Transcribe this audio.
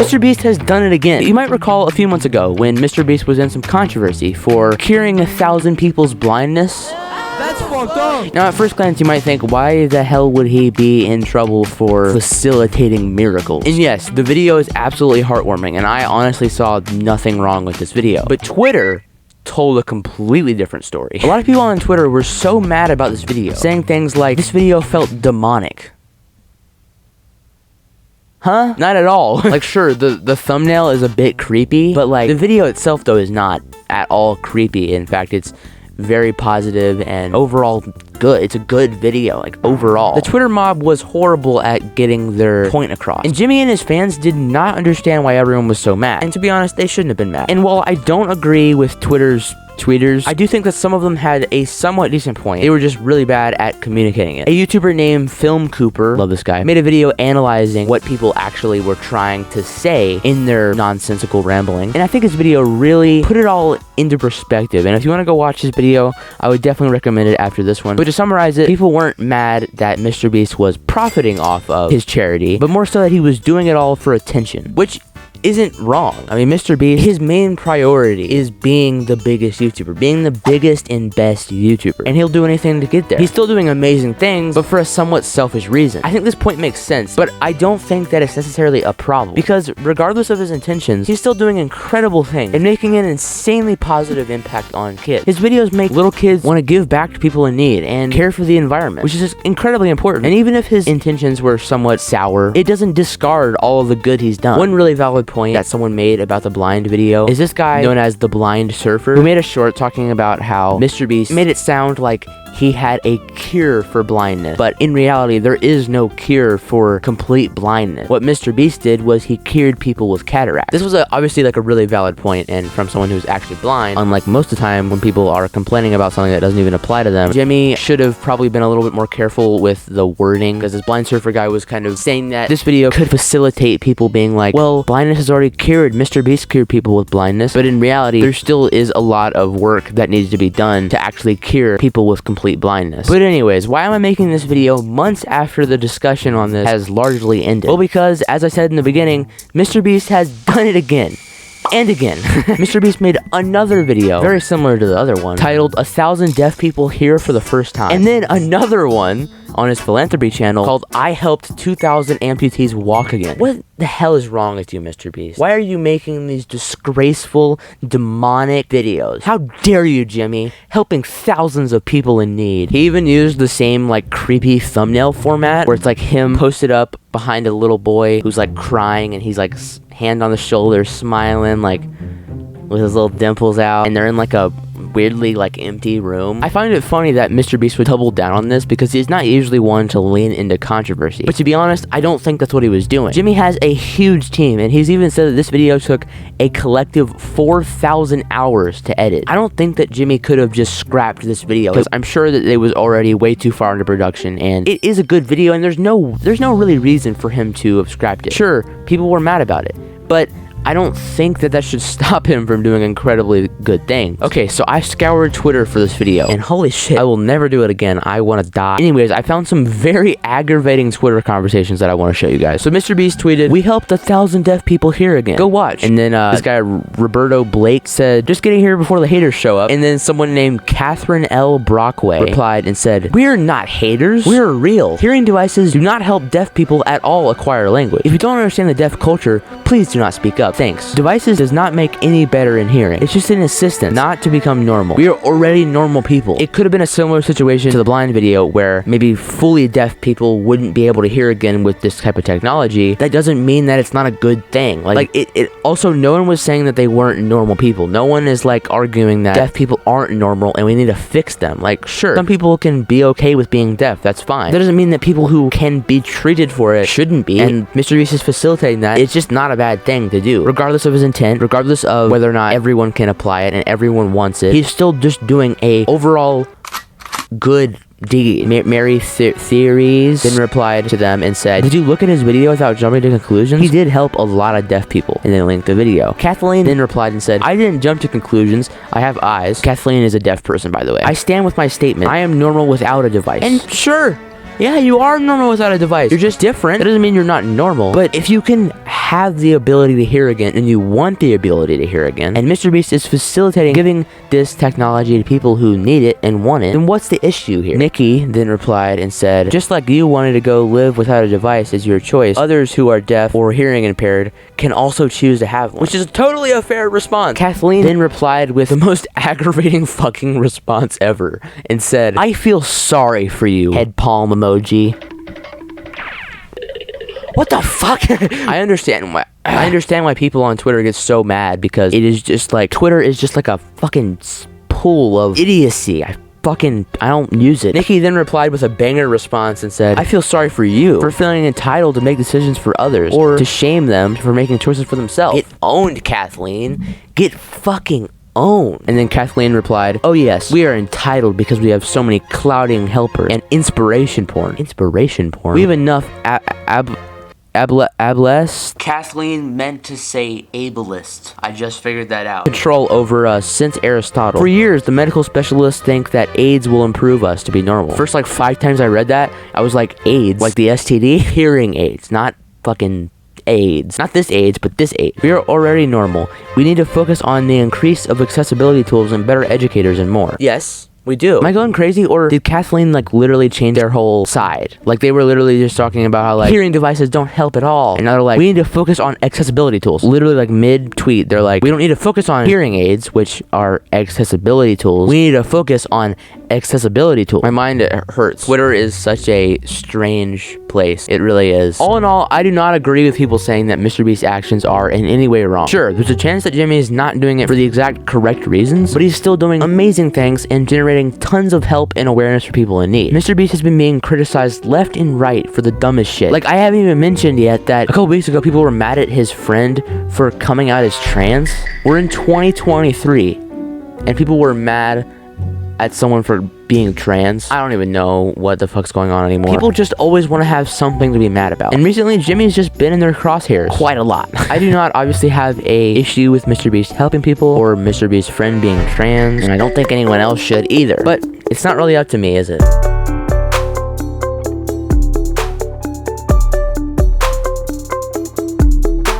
MrBeast has done it again. You might recall a few months ago when MrBeast was in some controversy for curing 1,000 people's blindness. That's fucked up. Now, at first glance, you might think, why the hell would he be in trouble for facilitating miracles? And yes, the video is absolutely heartwarming, and I honestly saw nothing wrong with this video. But Twitter told a completely different story. A lot of people on Twitter were so mad about this video, saying things like, this video felt demonic. Huh? Not at all. Like, sure, the thumbnail is a bit creepy, but like, the video itself, though, is not at all creepy. In fact, it's very positive and overall good. It's a good video, like, overall. The Twitter mob was horrible at getting their point across, and Jimmy and his fans did not understand why everyone was so mad. And to be honest, they shouldn't have been mad. And while I don't agree with Twitter's tweeters, I do think that some of them had a somewhat decent point. They were just really bad at communicating it. A YouTuber named Film Cooper, love this guy, made a video analyzing what people actually were trying to say in their nonsensical rambling, and I think his video really put it all into perspective. And if you want to go watch his video, I would definitely recommend it after this one. But to summarize it, people weren't mad that MrBeast was profiting off of his charity, but more so that he was doing it all for attention, which isn't wrong. I mean, MrBeast, his main priority is being the biggest YouTuber, being the biggest and best YouTuber, and he'll do anything to get there. He's still doing amazing things, but for a somewhat selfish reason. I think this point makes sense, but I don't think that it's necessarily a problem, because regardless of his intentions, he's still doing incredible things and making an insanely positive impact on kids. His videos make little kids want to give back to people in need and care for the environment, which is just incredibly important. And even if his intentions were somewhat sour, it doesn't discard all of the good he's done. One really valid point that someone made about the blind video is this guy known as the Blind Surfer, who made a short talking about how MrBeast made it sound like he had a cure for blindness, but in reality there is no cure for complete blindness. What MrBeast did was he cured people with cataracts. This was obviously like a really valid point, and from someone who's actually blind, unlike most of the time when people are complaining about something that doesn't even apply to them. Jimmy should have probably been a little bit more careful with the wording, because this Blind Surfer guy was kind of saying that this video could facilitate people being like, well, blindness is already cured, MrBeast cured people with blindness, but in reality there still is a lot of work that needs to be done to actually cure people with complete blindness. But anyways, why am I making this video months after the discussion on this has largely ended? Well, because as I said in the beginning, MrBeast has done it again. And again. MrBeast made another video, very similar to the other one, titled 1,000 Deaf People Hear for the First Time. And then another one on his philanthropy channel called I Helped 2,000 Amputees Walk Again. What the hell is wrong with you, MrBeast? Why are you making these disgraceful, demonic videos? How dare you, Jimmy? Helping thousands of people in need. He even used the same, like, creepy thumbnail format where it's like him posted up behind a little boy who's like crying, and he's like hand on the shoulder, smiling, like with his little dimples out, and they're in like a weirdly like empty room. I find it funny that MrBeast would double down on this because he's not usually one to lean into controversy. But to be honest, I don't think that's what he was doing. Jimmy has a huge team, and he's even said that this video took a collective 4,000 hours to edit. I don't think that Jimmy could have just scrapped this video, because I'm sure that it was already way too far into production, and it is a good video, and there's no really reason for him to have scrapped it. Sure, people were mad about it, but I don't think that that should stop him from doing incredibly good things. Okay, so I scoured Twitter for this video, and holy shit, I will never do it again. I want to die. Anyways, I found some very aggravating Twitter conversations that I want to show you guys. So MrBeast tweeted, "We helped 1,000 deaf people hear again. Go watch." And then this guy, Roberto Blake, said, "Just getting here before the haters show up." And then someone named Catherine L. Brockway replied and said, "We're not haters. We're real. Hearing devices do not help deaf people at all acquire language. If you don't understand the deaf culture, please do not speak up. Thanks. Devices does not make any better in hearing. It's just an assistance, not to become normal. We are already normal people." It could have been a similar situation to the blind video where maybe fully deaf people wouldn't be able to hear again with this type of technology. That doesn't mean that it's not a good thing. Like it also, no one was saying that they weren't normal people. No one is like arguing that deaf people aren't normal and we need to fix them. Like, sure, some people can be okay with being deaf. That's fine. That doesn't mean that people who can be treated for it shouldn't be. And MrBeast is facilitating that. It's just not a bad thing to do. Regardless of his intent, regardless of whether or not everyone can apply it and everyone wants it, he's still just doing a overall good deed. Mary Theories then replied to them and said, "Did you look at his video without jumping to conclusions? He did help a lot of deaf people." And then linked the video. Kathleen then replied and said, "I didn't jump to conclusions. I have eyes." Kathleen is a deaf person, by the way. "I stand with my statement. I am normal without a device." And sure, Yeah, you are normal without a device. You're just different. That doesn't mean you're not normal. But if you can have the ability to hear again, and you want the ability to hear again, and MrBeast is facilitating giving this technology to people who need it and want it, then what's the issue here? Nikki then replied and said, just like you wanted to go live without a device is your choice, others who are deaf or hearing impaired can also choose to have one. Which is totally a fair response. Kathleen then replied with the most aggravating fucking response ever and said, I feel sorry for you, head palm emoji. What the fuck? I understand why people on Twitter get so mad, because it is just like, Twitter is just like a fucking pool of idiocy. I don't use it. Nikki then replied with a banger response and said, I feel sorry for you for feeling entitled to make decisions for others or to shame them for making choices for themselves. Get owned, Kathleen. Get fucking owned. And then Kathleen replied, oh yes, we are entitled because we have so many clouding helpers and inspiration porn. Inspiration porn? We have enough ableist? Kathleen meant to say ableist. I just figured that out. Control over us since Aristotle. For years, the medical specialists think that AIDS will improve us to be normal. First, like 5 times I read that, I was like, AIDS? Like the STD? Hearing AIDS, not fucking AIDS. Not this AIDS, but this AIDS. We are already normal. We need to focus on the increase of accessibility tools and better educators and more. Yes. We do. Am I going crazy, or did Kathleen like literally change their whole side? Like they were literally just talking about how like hearing devices don't help at all, and now they're like, we need to focus on accessibility tools. Literally like mid-tweet, they're like, we don't need to focus on hearing aids, which are accessibility tools. We need to focus on accessibility tools. My mind hurts. Twitter is such a strange place. It really is. All in all, I do not agree with people saying that MrBeast's actions are in any way wrong. Sure, there's a chance that Jimmy is not doing it for the exact correct reasons, but he's still doing amazing things and generating tons of help and awareness for people in need. MrBeast has been being criticized left and right for the dumbest shit. Like, I haven't even mentioned yet that a couple weeks ago, people were mad at his friend for coming out as trans. We're in 2023, and people were mad at someone for being trans. I don't even know what the fuck's going on anymore. People just always want to have something to be mad about. And recently, Jimmy's just been in their crosshairs quite a lot. I do not obviously have a issue with MrBeast helping people or MrBeast's friend being trans, and I don't think anyone else should either. But it's not really up to me, is it?